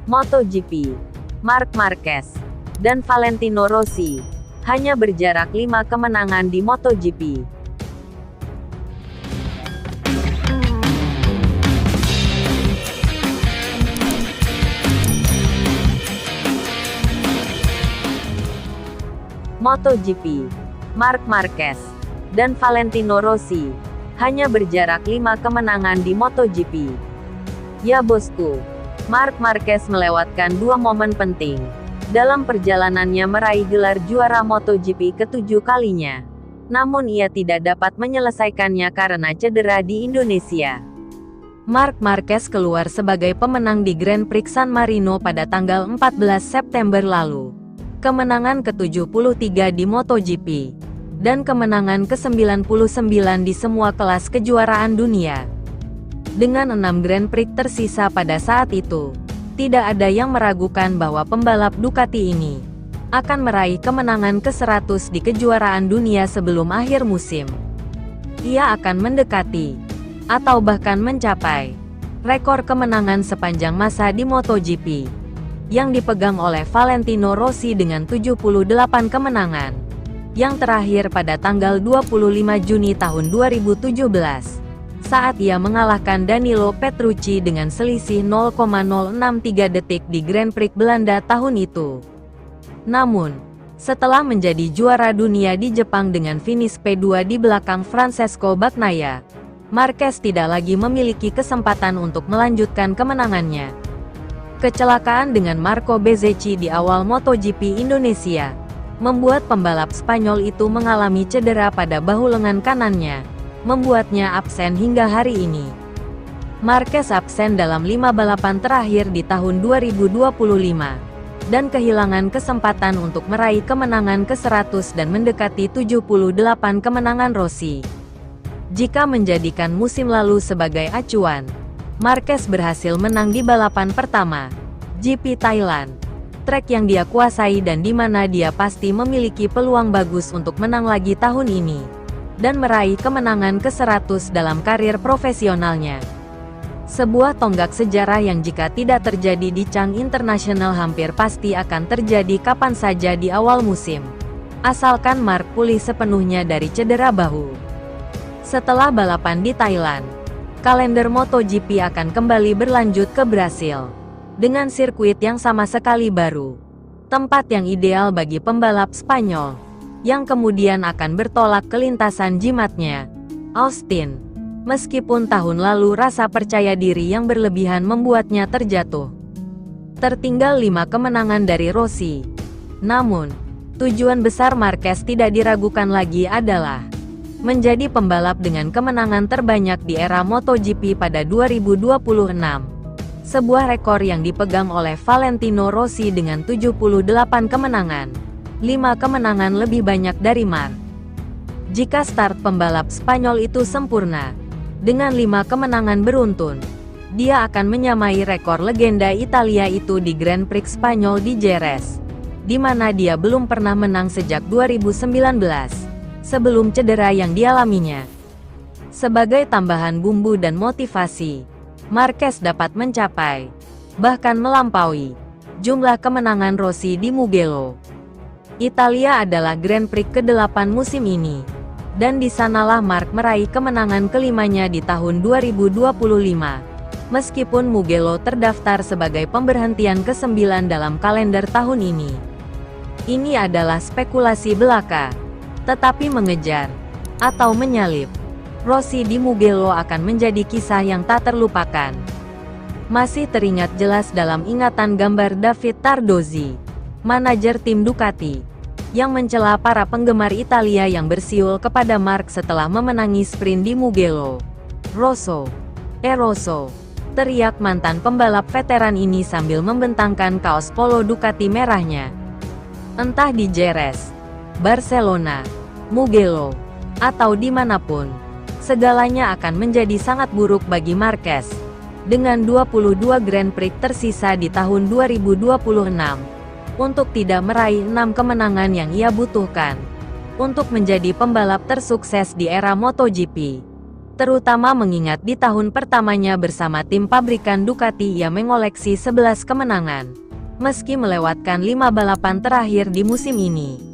MotoGP, Marc Marquez dan Valentino Rossi hanya berjarak 5 kemenangan di MotoGP. MotoGP, Marc Marquez dan Valentino Rossi hanya berjarak 5 kemenangan di MotoGP. Ya bosku, Marc Marquez melewatkan 2 momen penting dalam perjalanannya meraih gelar juara MotoGP ke-7 kalinya. Namun ia tidak dapat menyelesaikannya karena cedera di Indonesia. Marc Marquez keluar sebagai pemenang di Grand Prix San Marino pada tanggal 14 September lalu. Kemenangan ke-73 di MotoGP, dan kemenangan ke-99 di semua kelas kejuaraan dunia. Dengan 6 Grand Prix tersisa pada saat itu, tidak ada yang meragukan bahwa pembalap Ducati ini akan meraih kemenangan ke-100 di kejuaraan dunia sebelum akhir musim. Ia akan mendekati, atau bahkan mencapai, rekor kemenangan sepanjang masa di MotoGP, yang dipegang oleh Valentino Rossi dengan 78 kemenangan, yang terakhir pada tanggal 25 Juni tahun 2017. Saat ia mengalahkan Danilo Petrucci dengan selisih 0,063 detik di Grand Prix Belanda tahun itu. Namun, setelah menjadi juara dunia di Jepang dengan finish P2 di belakang Francesco Bagnaia, Marquez tidak lagi memiliki kesempatan untuk melanjutkan kemenangannya. Kecelakaan dengan Marco Bezzecchi di awal MotoGP Indonesia membuat pembalap Spanyol itu mengalami cedera pada bahu lengan kanannya, membuatnya absen hingga hari ini. Marquez absen dalam 5 balapan terakhir di tahun 2025, dan kehilangan kesempatan untuk meraih kemenangan ke-100 dan mendekati 78 kemenangan Rossi. Jika menjadikan musim lalu sebagai acuan, Marquez berhasil menang di balapan pertama, GP Thailand, trek yang dia kuasai dan di mana dia pasti memiliki peluang bagus untuk menang lagi tahun ini, dan meraih kemenangan ke-100 dalam karir profesionalnya. Sebuah tonggak sejarah yang jika tidak terjadi di Chang International hampir pasti akan terjadi kapan saja di awal musim, asalkan Marc pulih sepenuhnya dari cedera bahu. Setelah balapan di Thailand, kalender MotoGP akan kembali berlanjut ke Brasil, dengan sirkuit yang sama sekali baru, tempat yang ideal bagi pembalap Spanyol, yang kemudian akan bertolak ke lintasan jimatnya, Austin. Meskipun tahun lalu rasa percaya diri yang berlebihan membuatnya terjatuh. Tertinggal 5 kemenangan dari Rossi. Namun, tujuan besar Marquez tidak diragukan lagi adalah menjadi pembalap dengan kemenangan terbanyak di era MotoGP pada 2026. Sebuah rekor yang dipegang oleh Valentino Rossi dengan 78 kemenangan. 5 kemenangan lebih banyak dari Marc. Jika start pembalap Spanyol itu sempurna, dengan 5 kemenangan beruntun, dia akan menyamai rekor legenda Italia itu di Grand Prix Spanyol di Jerez, di mana dia belum pernah menang sejak 2019, sebelum cedera yang dialaminya. Sebagai tambahan bumbu dan motivasi, Marquez dapat mencapai, bahkan melampaui, jumlah kemenangan Rossi di Mugello. Italia adalah Grand Prix ke-8 musim ini, dan di sanalah Marc meraih kemenangan kelimanya di tahun 2025, meskipun Mugello terdaftar sebagai pemberhentian ke-9 dalam kalender tahun ini. Ini adalah spekulasi belaka, tetapi mengejar, atau menyalip, Rossi di Mugello akan menjadi kisah yang tak terlupakan. Masih teringat jelas dalam ingatan gambar David Tardozzi, manajer tim Ducati, yang mencela para penggemar Italia yang bersiul kepada Marc setelah memenangi sprint di Mugello. Rosso, Rosso, teriak mantan pembalap veteran ini sambil membentangkan kaos polo Ducati merahnya. Entah di Jerez, Barcelona, Mugello, atau dimanapun, segalanya akan menjadi sangat buruk bagi Marquez. Dengan 22 Grand Prix tersisa di tahun 2026, untuk tidak meraih 6 kemenangan yang ia butuhkan untuk menjadi pembalap tersukses di era MotoGP. Terutama mengingat di tahun pertamanya bersama tim pabrikan Ducati ia mengoleksi 11 kemenangan. Meski melewatkan 5 balapan terakhir di musim ini.